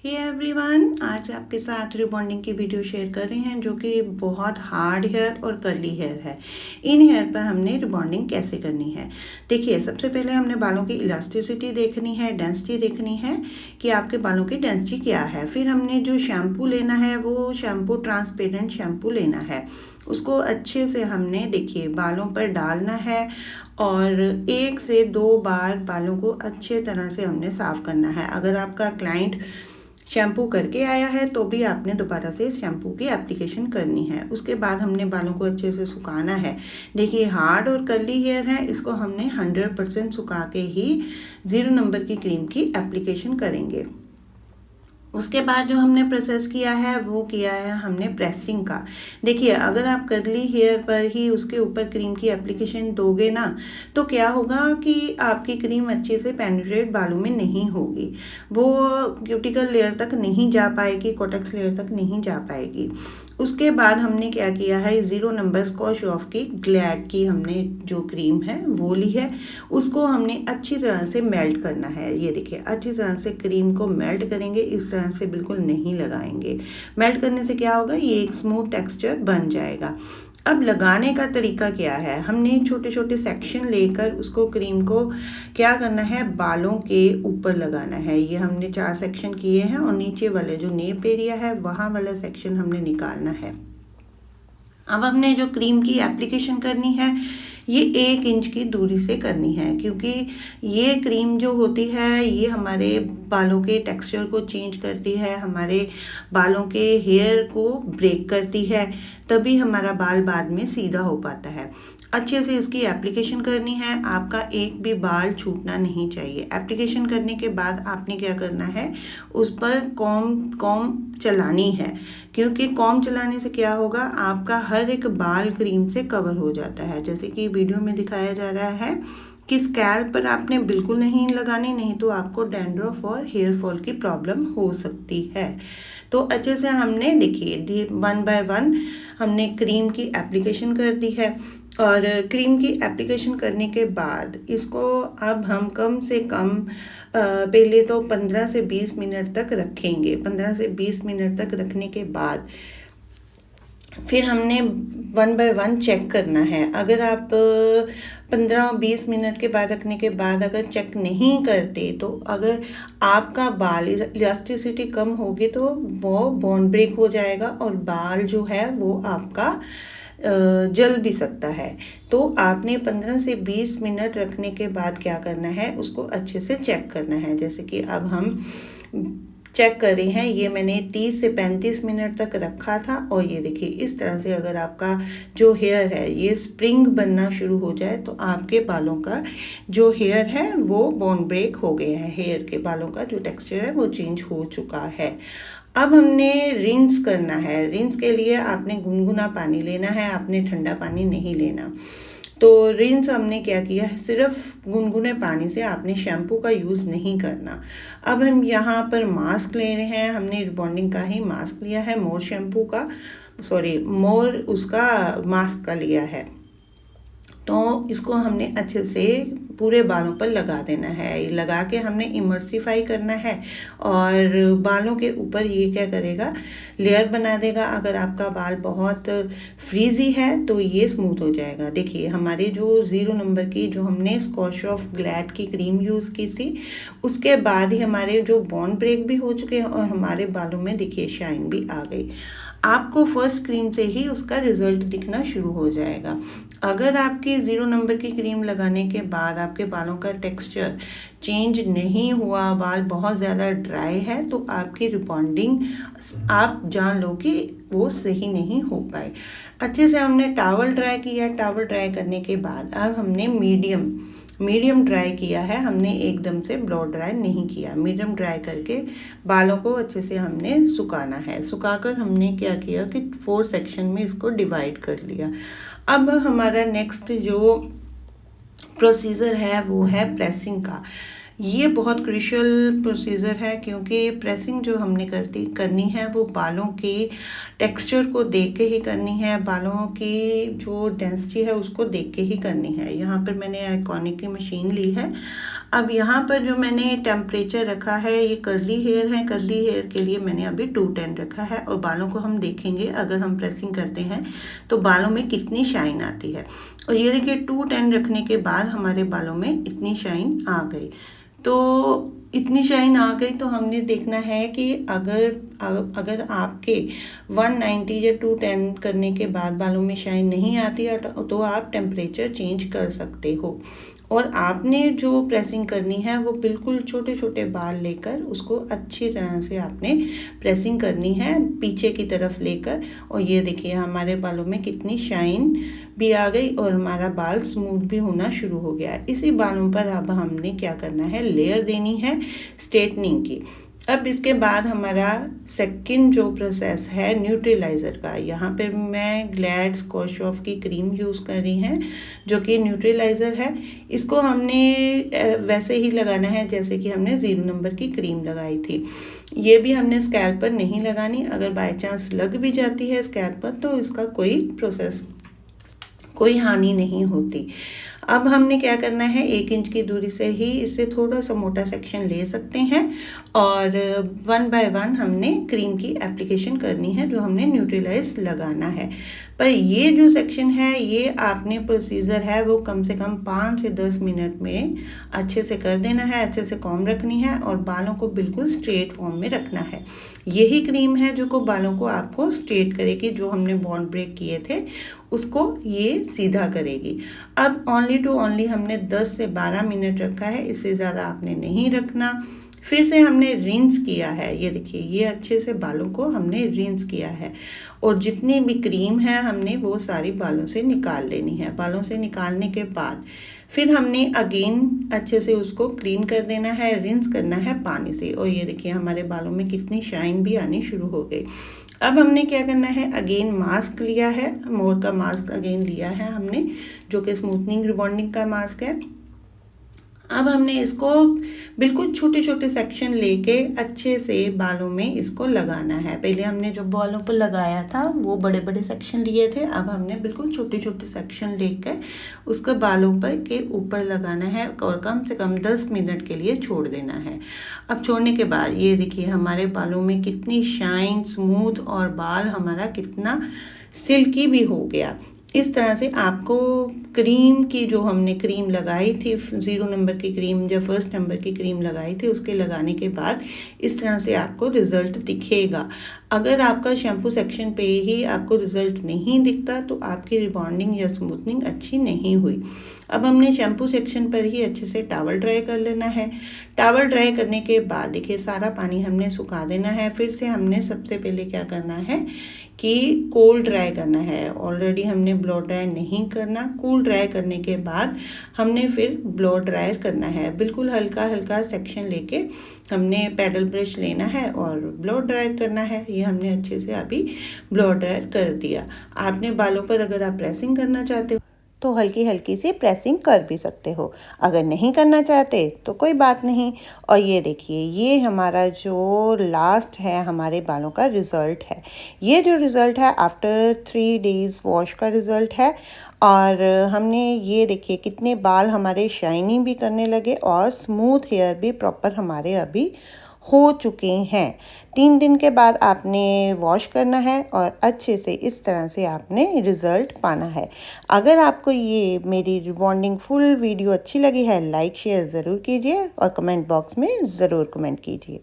Hey everyone, आज आपके साथ रिबॉन्डिंग की वीडियो शेयर कर रहे हैं जो कि बहुत हार्ड हेयर और कर्ली हेयर है। इन हेयर पर हमने रिबॉन्डिंग कैसे करनी है। देखिए, सबसे पहले हमने बालों की इलास्टिसिटी देखनी है, डेंसिटी देखनी है कि आपके बालों की डेंसिटी क्या है। फिर हमने जो शैम्पू लेना है वो शैम्पू ट्रांसपेरेंट शैम्पू लेना है। उसको अच्छे से हमने देखिए बालों पर डालना है और 1 से 2 बार बालों को अच्छे तरह से हमने साफ़ करना है। अगर आपका क्लाइंट शैम्पू करके आया है तो भी आपने दोबारा से शैम्पू की एप्लीकेशन करनी है। उसके बाद हमने बालों को अच्छे से सुखाना है। देखिए, हार्ड और कर्ली हेयर है, इसको हमने 100% सुखा के ही 0 नंबर की क्रीम की एप्लीकेशन करेंगे। उसके बाद जो हमने प्रोसेस किया है वो किया है हमने प्रेसिंग का। देखिए, अगर आप कर्ली हेयर पर ही उसके ऊपर क्रीम की एप्लीकेशन दोगे ना तो क्या होगा कि आपकी क्रीम अच्छे से पेनिट्रेट बालों में नहीं होगी, वो क्यूटिकल लेयर तक नहीं जा पाएगी, कोटेक्स लेयर तक नहीं जा पाएगी। उसके बाद हमने क्या किया है, 0 नंबर स्कॉच ऑफ की ग्लैड की हमने जो क्रीम है वो ली है। उसको हमने अच्छी तरह से मेल्ट करना है। ये देखिए, अच्छी तरह से क्रीम को मेल्ट करेंगे, इस तरह से बिल्कुल नहीं लगाएंगे। मेल्ट करने से क्या होगा, ये एक स्मूथ टेक्सचर बन जाएगा। अब लगाने का तरीका क्या है, हमने छोटे छोटे सेक्शन लेकर उसको क्रीम को क्या करना है, बालों के ऊपर लगाना है। ये हमने 4 सेक्शन किए हैं और नीचे वाले जो नेप एरिया है वहाँ वाला सेक्शन हमने निकालना है। अब हमने जो क्रीम की एप्लीकेशन करनी है ये 1 इंच की दूरी से करनी है, क्योंकि ये क्रीम जो होती है ये हमारे बालों के टेक्सचर को चेंज करती है, हमारे बालों के हेयर को ब्रेक करती है, तभी हमारा बाल बाद में सीधा हो पाता है। अच्छे से इसकी एप्लीकेशन करनी है, आपका एक भी बाल छूटना नहीं चाहिए। एप्लीकेशन करने के बाद आपने क्या करना है, उस पर कॉम चलानी है, क्योंकि कॉम चलाने से क्या होगा, आपका हर एक बाल क्रीम से कवर हो जाता है। जैसे कि वीडियो में दिखाया जा रहा है कि स्कैल्प पर आपने बिल्कुल नहीं लगानी, नहीं तो आपको डैंड्रफ और हेयर फॉल की प्रॉब्लम हो सकती है। तो अच्छे से हमने देखिए 1 बाय 1 हमने क्रीम की एप्लीकेशन कर दी है। और क्रीम की एप्लीकेशन करने के बाद इसको अब हम कम से कम पहले तो 15 से 20 मिनट तक रखेंगे। 15 से 20 मिनट तक रखने के बाद फिर हमने 1 बाय 1 चेक करना है। अगर आप 15-20 मिनट के बाद रखने के बाद अगर चेक नहीं करते तो अगर आपका बाल इलास्टिसिटी कम होगी तो वो बॉन्ड ब्रेक हो जाएगा और बाल जो है वो आपका जल भी सकता है। तो आपने 15 से 20 मिनट रखने के बाद क्या करना है, उसको अच्छे से चेक करना है। जैसे कि अब हम चेक कर रहे हैं, ये मैंने 30 से 35 मिनट तक रखा था और ये देखिए इस तरह से अगर आपका जो हेयर है ये स्प्रिंग बनना शुरू हो जाए तो आपके बालों का जो हेयर है वो बॉन्ड ब्रेक हो गए हैं। हेयर के बालों का जो टेक्सचर है वो चेंज हो चुका है। अब हमने रिंस करना है। रिंस के लिए आपने गुनगुना पानी लेना है, आपने ठंडा पानी नहीं लेना। तो रिंस हमने क्या किया है, सिर्फ गुनगुने पानी से, आपने शैम्पू का यूज़ नहीं करना। अब हम यहाँ पर मास्क ले रहे हैं, हमने रिबॉन्डिंग का ही मास्क लिया है, मोर शैम्पू का मोर उसका मास्क का लिया है। तो इसको हमने अच्छे से पूरे बालों पर लगा देना है। लगा के हमने इमर्सिफाई करना है और बालों के ऊपर ये क्या करेगा, लेयर बना देगा। अगर आपका बाल बहुत फ्रीजी है तो ये स्मूथ हो जाएगा। देखिए, हमारे जो 0 नंबर की जो हमने स्कॉच ऑफ ग्लैड की क्रीम यूज़ की थी उसके बाद ही हमारे जो बॉन्ड ब्रेक भी हो चुके हैं और हमारे बालों में देखिए शाइन भी आ गई। आपको फर्स्ट क्रीम से ही उसका रिजल्ट दिखना शुरू हो जाएगा। अगर आपकी 0 नंबर की क्रीम लगाने के बाद आपके बालों का टेक्सचर चेंज नहीं हुआ, बाल बहुत ज़्यादा ड्राई है, तो आपकी रिबॉन्डिंग आप जान लो कि वो सही नहीं हो पाए। अच्छे से हमने टॉवल ड्राई किया। टॉवल ड्राई करने के बाद अब हमने मीडियम ड्राई किया है, हमने एकदम से ब्लो ड्राई नहीं किया। मीडियम ड्राई करके बालों को अच्छे से हमने सुखाना है। सुखाकर हमने क्या किया कि 4 सेक्शन में इसको डिवाइड कर लिया। अब हमारा नेक्स्ट जो प्रोसीजर है वो है प्रेसिंग का। ये बहुत क्रिशियल प्रोसीजर है, क्योंकि प्रेसिंग जो हमने करनी है वो बालों की टेक्सचर को देख के ही करनी है, बालों की जो डेंसिटी है उसको देख के ही करनी है। यहाँ पर मैंने आइकॉनिक की मशीन ली है। अब यहाँ पर जो मैंने टेम्परेचर रखा है, ये कर्ली हेयर है, कर्ली हेयर के लिए मैंने अभी 210 रखा है। और बालों को हम देखेंगे अगर हम प्रेसिंग करते हैं तो बालों में कितनी शाइन आती है। और ये देखिए 210 रखने के बाद हमारे बालों में इतनी शाइन आ गई। तो इतनी शाइन आ गई तो हमने देखना है कि अगर आपके 190 या 210 करने के बाद बालों में शाइन नहीं आती है तो आप टेम्परेचर चेंज कर सकते हो। और आपने जो प्रेसिंग करनी है वो बिल्कुल छोटे छोटे बाल लेकर उसको अच्छी तरह से आपने प्रेसिंग करनी है पीछे की तरफ लेकर। और ये देखिए हमारे बालों में कितनी शाइन भी आ गई और हमारा बाल स्मूथ भी होना शुरू हो गया। इसी बालों पर अब हमने क्या करना है, लेयर देनी है स्ट्रेटनिंग की। अब इसके बाद हमारा सेकंड जो प्रोसेस है न्यूट्रलाइज़र का, यहाँ पे मैं ग्लैड स्क्वाश ऑफ की क्रीम यूज़ कर रही हैं जो कि न्यूट्रलाइज़र है। इसको हमने वैसे ही लगाना है जैसे कि हमने 0 नंबर की क्रीम लगाई थी। ये भी हमने स्कैल्प पर नहीं लगानी, अगर बाय चांस लग भी जाती है स्कैल्प पर तो इसका कोई हानि नहीं होती। अब हमने क्या करना है, 1 इंच की दूरी से ही इससे थोड़ा सा मोटा सेक्शन ले सकते हैं और 1 बाय 1 हमने क्रीम की एप्लीकेशन करनी है जो हमने न्यूट्रलाइज लगाना है। पर ये जो सेक्शन है ये आपने प्रोसीजर है वो कम से कम 5 से 10 मिनट में अच्छे से कर देना है, अच्छे से कॉम्ब रखनी है और बालों को बिल्कुल स्ट्रेट फॉर्म में रखना है। यही क्रीम है जो को बालों को आपको स्ट्रेट करेगी, जो हमने बॉन्ड ब्रेक किए थे उसको ये सीधा करेगी। अब ओनली टू ओनली हमने 10 से 12 मिनट रखा है, इससे ज़्यादा आपने नहीं रखना। फिर से हमने रिंस किया है, ये देखिए ये अच्छे से बालों को हमने रिंस किया है और जितनी भी क्रीम है हमने वो सारी बालों से निकाल लेनी है। बालों से निकालने के बाद फिर हमने अगेन अच्छे से उसको क्लीन कर देना है, रिंस करना है पानी से। और ये देखिए हमारे बालों में कितनी शाइन भी आनी शुरू हो गई। अब हमने क्या करना है, अगेन मास्क लिया है, मोर का मास्क अगेन लिया है हमने जो कि स्मूथनिंग रिबॉन्डिंग का मास्क है। अब हमने इसको बिल्कुल छोटे छोटे सेक्शन लेके अच्छे से बालों में इसको लगाना है। पहले हमने जो बालों पर लगाया था वो बड़े बड़े सेक्शन लिए थे, अब हमने बिल्कुल छोटे छोटे सेक्शन लेकर उसको बालों पर के ऊपर लगाना है और कम से कम 10 मिनट के लिए छोड़ देना है। अब छोड़ने के बाद ये देखिए हमारे बालों में कितनी शाइन, स्मूथ और बाल हमारा कितना सिल्की भी हो गया। इस तरह से आपको क्रीम की जो हमने क्रीम लगाई थी 0 नंबर की क्रीम, जब 1 नंबर की क्रीम लगाई थी उसके लगाने के बाद इस तरह से आपको रिज़ल्ट दिखेगा। अगर आपका शैम्पू सेक्शन पे ही आपको रिज़ल्ट नहीं दिखता तो आपकी रिबॉन्डिंग या स्मूथनिंग अच्छी नहीं हुई। अब हमने शैम्पू सेक्शन पर ही अच्छे से टॉवल ड्राई कर लेना है। टॉवल ड्राई करने के बाद देखिए सारा पानी हमने सुखा देना है। फिर से हमने सबसे पहले क्या करना है कि कोल्ड ड्राई करना है। ऑलरेडी हमने ब्लो ड्राई नहीं करना, कूल ड्राई करने के बाद हमने फिर ब्लो ड्राई करना है। बिल्कुल हल्का हल्का सेक्शन लेके हमने पैडल ब्रश लेना है और ब्लो ड्राई करना है। ये हमने अच्छे से अभी ब्लो ड्राई कर दिया। आपने बालों पर अगर आप प्रेसिंग करना चाहते हो तो हल्की हल्की सी प्रेसिंग कर भी सकते हो, अगर नहीं करना चाहते तो कोई बात नहीं। और ये देखिए ये हमारा जो लास्ट है हमारे बालों का रिज़ल्ट है। ये जो रिज़ल्ट है आफ्टर 3 डेज़ वॉश का रिज़ल्ट है। और हमने ये देखिए कितने बाल हमारे शाइनी भी करने लगे और स्मूथ हेयर भी प्रॉपर हमारे अभी हो चुके हैं। 3 दिन के बाद आपने वॉश करना है और अच्छे से इस तरह से आपने रिज़ल्ट पाना है। अगर आपको ये मेरी रिबॉन्डिंग फुल वीडियो अच्छी लगी है लाइक शेयर ज़रूर कीजिए और कमेंट बॉक्स में ज़रूर कमेंट कीजिए।